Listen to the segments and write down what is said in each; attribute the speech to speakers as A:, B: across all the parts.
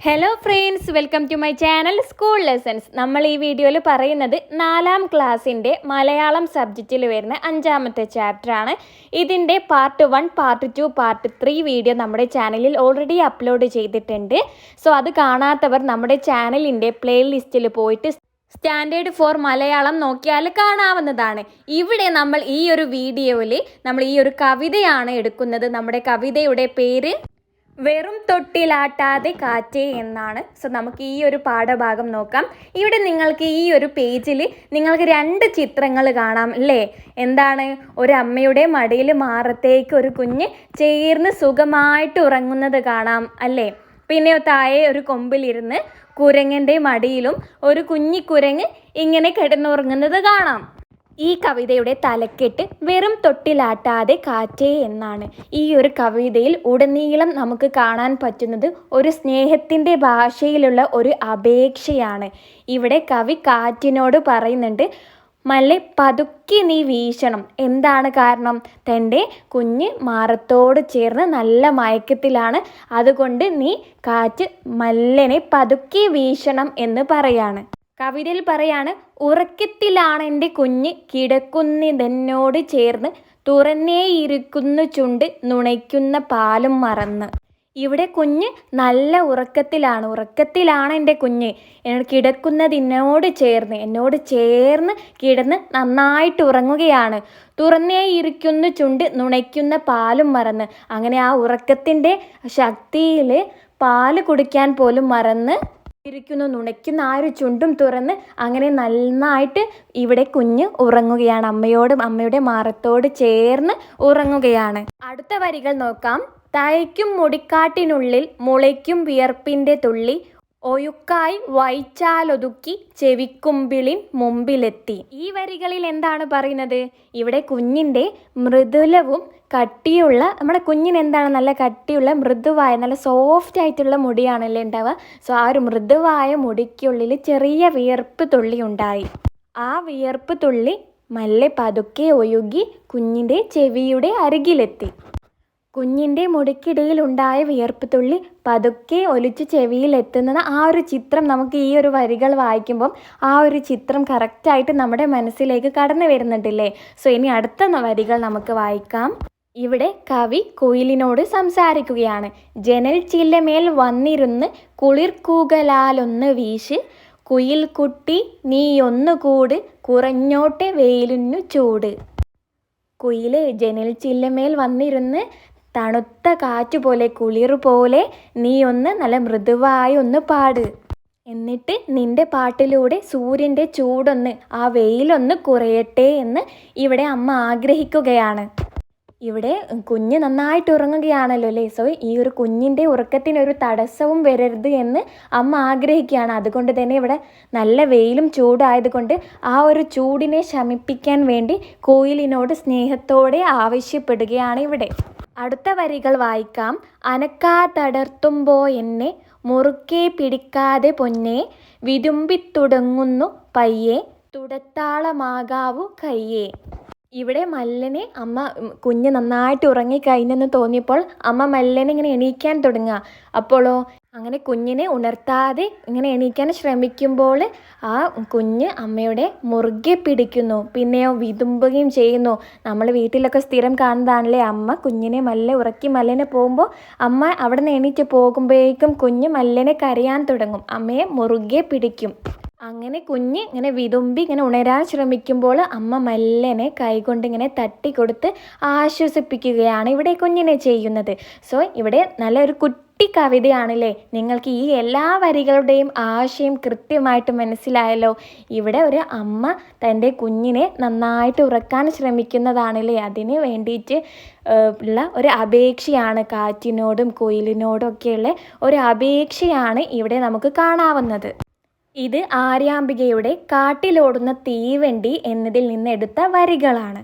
A: Hello friends, welcome to my channel school lessons. നമ്മൾ ഈ വീഡിയോയിൽ പറയുന്നത് 4ാം ക്ലാസ്സിൻ്റെ മലയാളം സബ്ജക്റ്റിൽ വരുന്ന 5ാമത്തെ ചാപ്റ്ററാണ്. ഇതിൻ്റെ പാർട്ട് 1, പാർട്ട് 2, പാർട്ട് 3 വീഡിയോ നമ്മുടെ ചാനലിൽ ഓൾറെഡി അപ്ലോഡ് ചെയ്തിട്ടുണ്ട്. സോ അത് കാണാത്തവർ നമ്മുടെ ചാനലിൻ്റെ പ്ലേലിസ്റ്റിൽ പോയിട്ട് സ്റ്റാൻഡേർഡ് 4 മലയാളം നോക്കിയാൽ കാണാവുന്നതാണ്. ഇവിടെ നമ്മൾ ഈ ഒരു വീഡിയോയിൽ നമ്മൾ ഈ ഒരു കവിതയാണ് എടുക്കുന്നത്. നമ്മുടെ കവിതയുടെ പേര് വെറും തൊട്ടിലാട്ടാതെ കാറ്റേ എന്നാണ്. സോ നമുക്ക് ഈ ഒരു പാഠഭാഗം നോക്കാം. ഇവിടെ നിങ്ങൾക്ക് ഈ ഒരു പേജിൽ നിങ്ങൾക്ക് 2 ചിത്രങ്ങൾ കാണാം അല്ലേ? എന്താണ്? ഒരു അമ്മയുടെ മടിയിൽ മാറത്തേക്ക് ഒരു കുഞ്ഞ് ചേർന്ന് സുഖമായിട്ട് ഉറങ്ങുന്നത് കാണാം അല്ലേ? പിന്നെ താഴെ ഒരു കൊമ്പിലിരുന്ന് കുരങ്ങൻ്റെ മടിയിലും ഒരു കുഞ്ഞിക്കുരങ്ങ് ഇങ്ങനെ കിടന്നുറങ്ങുന്നത് കാണാം. ഈ കവിതയുടെ തലക്കെട്ട് വെറും തൊട്ടിലാട്ടാതെ കാറ്റേ എന്നാണ്. ഈ ഒരു കവിതയിൽ ഉടനീളം നമുക്ക് കാണാൻ പറ്റുന്നത് ഒരു സ്നേഹത്തിൻ്റെ ഭാഷയിലുള്ള ഒരു അപേക്ഷയാണ്. ഇവിടെ കവി കാറ്റിനോട് പറയുന്നുണ്ട്, മല്ലെ പതുക്കി നീ വീശണം. എന്താണ് കാരണം? തൻ്റെ കുഞ്ഞ് മാറത്തോട് ചേർന്ന് നല്ല മയക്കത്തിലാണ്. അതുകൊണ്ട് നീ കാറ്റ് മല്ലനെ പതുക്കി വീശണം എന്ന് പറയാണ്. കവിതയിൽ പറയാണ്, ഉറക്കത്തിലാണ് എൻ്റെ കുഞ്ഞ് കിടക്കുന്നതെന്നോട് ചേർന്ന് തുറന്നേയിരിക്കുന്നു ചുണ്ട് നുണയ്ക്കുന്ന പാലും മറന്ന്. ഇവിടെ കുഞ്ഞ് നല്ല ഉറക്കത്തിലാണ് എൻ്റെ കുഞ്ഞ്. എന്നോട് കിടക്കുന്നതിനോട് ചേർന്ന് എന്നോട് ചേർന്ന് കിടന്ന് നന്നായിട്ട് ഉറങ്ങുകയാണ്. തുറന്നേയിരിക്കുന്നു ചുണ്ട് നുണയ്ക്കുന്ന പാലും മറന്ന്. അങ്ങനെ ആ ഉറക്കത്തിൻ്റെ ശക്തിയിൽ പാല് കുടിക്കാൻ പോലും മറന്ന് ഇരിക്കുന്നു. നുണയ്ക്കുന്ന ആ ഒരു ചുണ്ടും തുറന്ന് അങ്ങനെ നന്നായിട്ട് ഇവിടെ കുഞ്ഞ് ഉറങ്ങുകയാണ്. അമ്മയുടെ മാറത്തോട് ചേർന്ന് ഉറങ്ങുകയാണ്. അടുത്ത വരികൾ നോക്കാം. തയ്ക്കും മുടിക്കാട്ടിനുള്ളിൽ മുളയ്ക്കും വിയർപ്പിൻ്റെ തുള്ളി ഒയുക്കായി വൈച്ചാലൊതുക്കി ചെവിക്കുമ്പിളിൻ മുമ്പിലെത്തി. ഈ വരികളിൽ എന്താണ് പറയുന്നത്? ഇവിടെ കുഞ്ഞിൻ്റെ മൃദുലവും കട്ടിയുള്ള, നമ്മുടെ കുഞ്ഞിന് എന്താണ് നല്ല കട്ടിയുള്ള മൃദുവായ നല്ല സോഫ്റ്റ് ആയിട്ടുള്ള മുടിയാണല്ലേ ഉണ്ടാവുക. സോ ആ ഒരു മൃദുവായ മുടിക്കുള്ളിൽ ചെറിയ വിയർപ്പ് തുള്ളി ഉണ്ടായി. ആ വിയർപ്പ് തുള്ളി മെല്ലെ പതുക്കെ ഒഴുകി കുഞ്ഞിൻ്റെ ചെവിയുടെ അരികിലെത്തി. കുഞ്ഞിൻ്റെ മുടിക്കിടയിൽ ഉണ്ടായ വിയർപ്പ് തുള്ളി പതുക്കെ ഒലിച്ച് ചെവിയിൽ എത്തുന്ന ആ ഒരു ചിത്രം നമുക്ക് ഈ ഒരു വരികൾ വായിക്കുമ്പം ആ ഒരു ചിത്രം കറക്റ്റായിട്ട് നമ്മുടെ മനസ്സിലേക്ക് കടന്നു വരുന്നുണ്ടല്ലേ? സോ ഇനി അടുത്ത വരികൾ നമുക്ക് വായിക്കാം. ഇവിടെ കവി കുയിലിനോട് സംസാരിക്കുകയാണ്. ജനൽ ചില്ലമേൽ വന്നിരുന്ന് കുളിർക്കൂകലാലൊന്ന് വീശ്, കുയിൽ കുട്ടി നീ ഒന്നുകൂട് കുറഞ്ഞോട്ടെ വെയിലിനു ചൂട്. കുയില് ജനൽ ചില്ലമേൽ വന്നിരുന്ന് തണുത്ത കാറ്റുപോലെ കുളിർപോലെ നീ ഒന്ന് നല്ല മൃദുവായി ഒന്ന് പാട്. എന്നിട്ട് നിന്റെ പാട്ടിലൂടെ സൂര്യൻ്റെ ചൂടൊന്ന്, ആ വെയിലൊന്ന് കുറയട്ടെ എന്ന് ഇവിടെ അമ്മ ആഗ്രഹിക്കുകയാണ്. ഇവിടെ കുഞ്ഞ് നന്നായിട്ട് ഉറങ്ങുകയാണല്ലോ അല്ലേ? സോ ഈ ഒരു കുഞ്ഞിൻ്റെ ഉറക്കത്തിനൊരു തടസ്സവും വരരുത് എന്ന് അമ്മ ആഗ്രഹിക്കുകയാണ്. അതുകൊണ്ട് തന്നെ ഇവിടെ നല്ല വെയിലും ചൂടായതുകൊണ്ട് ആ ഒരു ചൂടിനെ ശമിപ്പിക്കാൻ വേണ്ടി കോയിലിനോട് സ്നേഹത്തോടെ ആവശ്യപ്പെടുകയാണ് ഇവിടെ. അടുത്ത വരികൾ വായിക്കാം. അനക്കാതടർത്തുമ്പോ എന്നെ മുറുക്കെ പിടിക്കാതെ പൊന്നെ, വിതുമ്പിത്തുടങ്ങുന്നു പയ്യെ തുടത്താളമാകാവൂ കയ്യേ. ഇവിടെ മല്ലനെ കുഞ്ഞ് നന്നായിട്ട് ഉറങ്ങിക്കഴിഞ്ഞെന്ന് തോന്നിയപ്പോൾ അമ്മ മല്ലനെ ഇങ്ങനെ എണീക്കാൻ തുടങ്ങുക. അപ്പോഴോ അങ്ങനെ കുഞ്ഞിനെ ഉണർത്താതെ ഇങ്ങനെ എണീക്കാൻ ശ്രമിക്കുമ്പോൾ ആ കുഞ്ഞ് അമ്മയുടെ മുറുകെ പിടിക്കുന്നു. പിന്നെയോ വിതുമ്പുകയും ചെയ്യുന്നു. നമ്മൾ വീട്ടിലൊക്കെ സ്ഥിരം കാണുന്നതാണല്ലേ, അമ്മ കുഞ്ഞിനെ ഉറക്കി മല്ലനെ പോകുമ്പോൾ അമ്മ അവിടെ നിന്ന് എണീറ്റ് പോകുമ്പോഴേക്കും കുഞ്ഞ് മല്ലനെ കരയാൻ തുടങ്ങും, അമ്മയെ മുറുകെ പിടിക്കും. അങ്ങനെ കുഞ്ഞ് ഇങ്ങനെ വിതുമ്പി ഇങ്ങനെ ഉണരാൻ ശ്രമിക്കുമ്പോൾ അമ്മ മല്ലനെ കൈകൊണ്ട് ഇങ്ങനെ തട്ടിക്കൊടുത്ത് ആശ്വസിപ്പിക്കുകയാണ് ഇവിടെ കുഞ്ഞിനെ ചെയ്യുന്നത്. സോ ഇവിടെ നല്ലൊരു കുട്ടി കവിതയാണല്ലേ? നിങ്ങൾക്ക് ഈ എല്ലാ വരികളുടെയും ആശയം കൃത്യമായിട്ട് മനസ്സിലായല്ലോ? ഇവിടെ ഒരു അമ്മ തൻ്റെ കുഞ്ഞിനെ നന്നായിട്ട് ഉറക്കാൻ ശ്രമിക്കുന്നതാണല്ലേ? അതിന് വേണ്ടിയിട്ട് ഉള്ള ഒരു അപേക്ഷയാണ്, കാറ്റിനോടും കുയിലിനോടും ഒക്കെയുള്ള ഒരു അപേക്ഷയാണ് ഇവിടെ നമുക്ക് കാണാവുന്നത്. ഇത് ആര്യാമ്പികയുടെ കാട്ടിലോടുന്ന തീവണ്ടി എന്നതിൽ നിന്ന് എടുത്ത വരികളാണ്.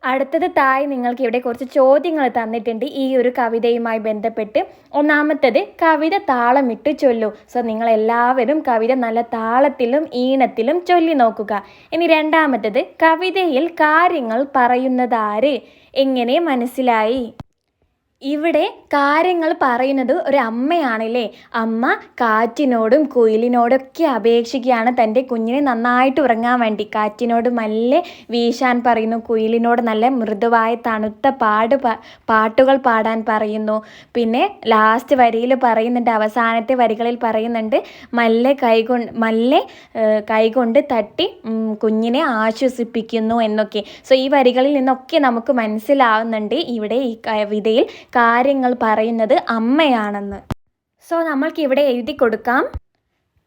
A: അടുത്തത് താഴെ നിങ്ങൾക്ക് ഇവിടെ കുറച്ച് ചോദ്യങ്ങൾ തന്നിട്ടുണ്ട് ഈ ഒരു കവിതയുമായി ബന്ധപ്പെട്ട്. ഒന്നാമത്തത്, കവിത താളമിട്ട് ചൊല്ലൂ. സോ നിങ്ങളെല്ലാവരും കവിത നല്ല താളത്തിലും ഈണത്തിലും ചൊല്ലി നോക്കുക. ഇനി രണ്ടാമത്തത്, കവിതയിൽ കാര്യങ്ങൾ പറയുന്നതാര്, എങ്ങനെ മനസ്സിലായി? ഇവിടെ കാര്യങ്ങൾ പറയുന്നത് ഒരു അമ്മയാണല്ലേ. അമ്മ കാറ്റിനോടും കുയിലിനോടൊക്കെ അപേക്ഷിക്കുകയാണ് തൻ്റെ കുഞ്ഞിനെ നന്നായിട്ട് ഉറങ്ങാൻ വേണ്ടി. കാറ്റിനോട് മെല്ലെ വീശാൻ പറയുന്നു, കുയിലിനോട് നല്ല മൃദുവായ തണുത്ത പാട്ടുകൾ പാടാൻ പറയുന്നു. പിന്നെ ലാസ്റ്റ് വരിയിൽ പറയുന്നുണ്ട്, അവസാനത്തെ വരികളിൽ പറയുന്നുണ്ട്, മെല്ലെ കൈകൊണ്ട് തട്ടി കുഞ്ഞിനെ ആശ്വസിപ്പിക്കുന്നു എന്നൊക്കെ. സോ ഈ വരികളിൽ നിന്നൊക്കെ നമുക്ക് മനസ്സിലാവുന്നുണ്ട് ഇവിടെ ഈ കവിതയിൽ കാര്യങ്ങൾ പറയുന്നത് അമ്മയാണെന്ന്. സോ നമ്മൾക്ക് ഇവിടെ എഴുതി കൊടുക്കാം,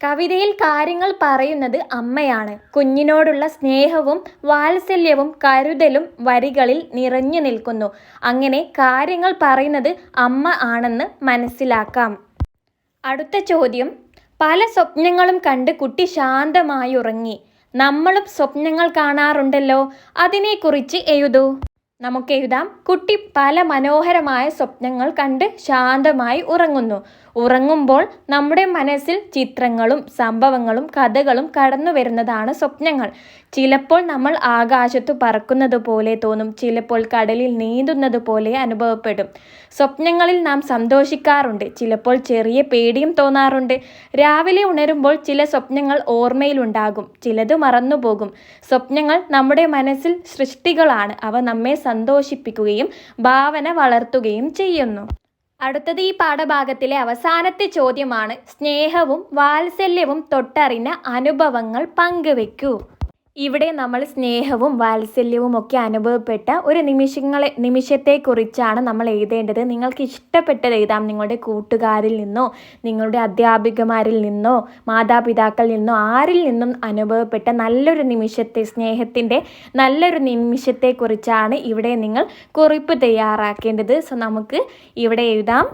A: കവിതയിൽ കാര്യങ്ങൾ പറയുന്നത് അമ്മയാണ്. കുഞ്ഞിനോടുള്ള സ്നേഹവും വാത്സല്യവും കരുതലും വരികളിൽ നിറഞ്ഞു നിൽക്കുന്നു. അങ്ങനെ കാര്യങ്ങൾ പറയുന്നത് അമ്മ ആണെന്ന് മനസ്സിലാക്കാം. അടുത്ത ചോദ്യം, പല സ്വപ്നങ്ങളും കണ്ട് കുട്ടി ശാന്തമായി ഉറങ്ങി. നമ്മളും സ്വപ്നങ്ങൾ കാണാറുണ്ടല്ലോ, അതിനെക്കുറിച്ച് എഴുതൂ. നമുക്ക് എഴുതാം, കുട്ടി പല മനോഹരമായ സ്വപ്നങ്ങൾ കണ്ട് ശാന്തമായി ഉറങ്ങുന്നു. ഉറങ്ങുമ്പോൾ നമ്മുടെ മനസ്സിൽ ചിത്രങ്ങളും സംഭവങ്ങളും കഥകളും കടന്നു വരുന്നതാണ് സ്വപ്നങ്ങൾ. ചിലപ്പോൾ നമ്മൾ ആകാശത്തു പറക്കുന്നത് പോലെ തോന്നും, ചിലപ്പോൾ കടലിൽ നീന്തുന്നത് പോലെ അനുഭവപ്പെടും. സ്വപ്നങ്ങളിൽ നാം സന്തോഷിക്കാറുണ്ട്, ചിലപ്പോൾ ചെറിയ പേടിയും തോന്നാറുണ്ട്. രാവിലെ ഉണരുമ്പോൾ ചില സ്വപ്നങ്ങൾ ഓർമ്മയിലുണ്ടാകും, ചിലത് മറന്നുപോകും. സ്വപ്നങ്ങൾ നമ്മുടെ മനസ്സിൽ സൃഷ്ടികളാണ്, അവ നമ്മെ സന്തോഷിപ്പിക്കുകയും ഭാവന വളർത്തുകയും ചെയ്യുന്നു. അടുത്തത് ഈ പാഠഭാഗത്തിലെ അവസാനത്തെ ചോദ്യമാണ്, സ്നേഹവും വാത്സല്യവും തൊട്ടറിഞ്ഞ അനുഭവങ്ങൾ പങ്കുവെക്കൂ. ഇവിടെ നമ്മൾ സ്നേഹവും വാത്സല്യവും ഒക്കെ അനുഭവപ്പെട്ട ഒരു നിമിഷത്തെക്കുറിച്ചാണ് നമ്മൾ എഴുതേണ്ടത്. നിങ്ങൾക്ക് ഇഷ്ടപ്പെട്ടത് എഴുതാം. നിങ്ങളുടെ കൂട്ടുകാരിൽ നിന്നോ നിങ്ങളുടെ അധ്യാപികമാരിൽ നിന്നോ മാതാപിതാക്കളിൽ നിന്നോ ആരിൽ നിന്നും അനുഭവപ്പെട്ട നല്ലൊരു നിമിഷത്തെ, സ്നേഹത്തിൻ്റെ നല്ലൊരു നിമിഷത്തെക്കുറിച്ചാണ് ഇവിടെ നിങ്ങൾ കുറിപ്പ് തയ്യാറാക്കേണ്ടത്. സോ നമുക്ക് ഇവിടെ എഴുതാം,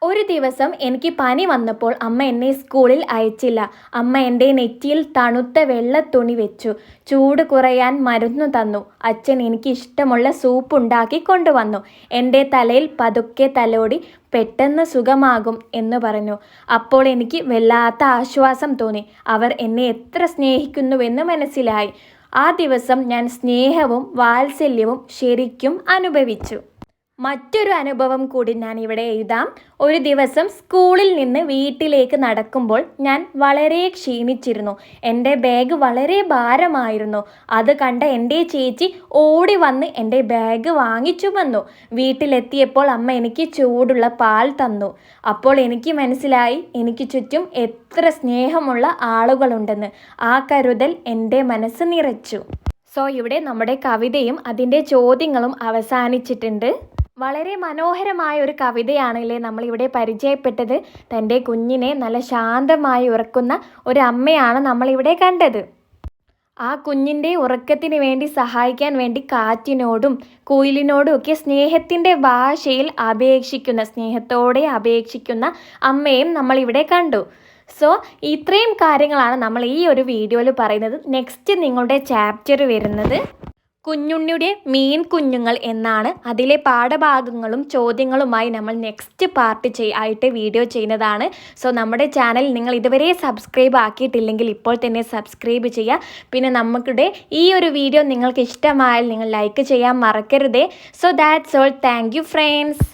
A: ഒരു ദിവസം എനിക്ക് പനി വന്നപ്പോൾ അമ്മ എന്നെ സ്കൂളിൽ അയച്ചില്ല. അമ്മ എൻ്റെ നെറ്റിയിൽ തണുത്ത വെള്ള തുണി വെച്ചു. ചൂട് കുറയാൻ മരുന്ന് തന്നു. അച്ഛൻ എനിക്ക് ഇഷ്ടമുള്ള സൂപ്പ് ഉണ്ടാക്കി കൊണ്ടുവന്നു. എൻ്റെ തലയിൽ പതുക്കെ തലോടി പെട്ടെന്ന് സുഖമാകും എന്ന് പറഞ്ഞു. അപ്പോൾ എനിക്ക് വല്ലാത്ത ആശ്വാസം തോന്നി. അവർ എന്നെ എത്ര സ്നേഹിക്കുന്നുവെന്ന് മനസ്സിലായി. ആ ദിവസം ഞാൻ സ്നേഹവും വാത്സല്യവും ശരിക്കും അനുഭവിച്ചു. മറ്റൊരു അനുഭവം കൂടി ഞാൻ ഇവിടെ എഴുതാം. ഒരു ദിവസം സ്കൂളിൽ നിന്ന് വീട്ടിലേക്ക് നടക്കുമ്പോൾ ഞാൻ വളരെ ക്ഷീണിച്ചിരുന്നു. എൻ്റെ ബാഗ് വളരെ ഭാരമായിരുന്നു. അത് കണ്ട എൻ്റെ ചേച്ചി ഓടി വന്ന് എൻ്റെ ബാഗ് വാങ്ങിച്ചു വന്നു. വീട്ടിലെത്തിയപ്പോൾ അമ്മ എനിക്ക് ചൂടുള്ള പാൽ തന്നു. അപ്പോൾ എനിക്ക് മനസ്സിലായി, എനിക്ക് ചുറ്റും എത്ര സ്നേഹമുള്ള ആളുകളുണ്ടെന്ന്. ആ കരുതൽ എൻ്റെ മനസ്സ് നിറച്ചു. സോ ഇവിടെ നമ്മുടെ കവിതയും അതിൻ്റെ ചോദ്യങ്ങളും അവസാനിച്ചിട്ടുണ്ട്. വളരെ മനോഹരമായ ഒരു കവിതയാണല്ലേ നമ്മളിവിടെ പരിചയപ്പെട്ടത്. തൻ്റെ കുഞ്ഞിനെ നല്ല ശാന്തമായി ഉറക്കുന്ന ഒരു അമ്മയാണ് നമ്മളിവിടെ കണ്ടത്. ആ കുഞ്ഞിൻ്റെ ഉറക്കത്തിന് വേണ്ടി സഹായിക്കാൻ വേണ്ടി കാറ്റിനോടും കുയിലിനോടും ഒക്കെ സ്നേഹത്തിൻ്റെ ഭാഷയിൽ സ്നേഹത്തോടെ അപേക്ഷിക്കുന്ന അമ്മയും നമ്മളിവിടെ കണ്ടു. സോ ഇത്രയും കാര്യങ്ങളാണ് നമ്മൾ ഈ ഒരു വീഡിയോയിൽ പറയുന്നത്. നെക്സ്റ്റ് നിങ്ങളുടെ ചാപ്റ്റർ വരുന്നത് കുഞ്ഞുണ്ണിയുടെ മീൻ കുഞ്ഞുങ്ങൾ എന്നാണ്. അതിലെ പാഠഭാഗങ്ങളും ചോദ്യങ്ങളുമായി നമ്മൾ നെക്സ്റ്റ് പാർട്ട് ആയിട്ട് വീഡിയോ ചെയ്യുന്നതാണ്. സോ നമ്മുടെ ചാനൽ നിങ്ങൾ ഇതുവരെ സബ്സ്ക്രൈബ് ആക്കിയിട്ടില്ലെങ്കിൽ ഇപ്പോൾ തന്നെ സബ്സ്ക്രൈബ് ചെയ്യുക. പിന്നെ നമ്മുടെ ഈ ഒരു വീഡിയോ നിങ്ങൾക്ക് ഇഷ്ടമായാൽ നിങ്ങൾ ലൈക്ക് ചെയ്യാൻ മറക്കരുതേ. So that's all. Thank you friends.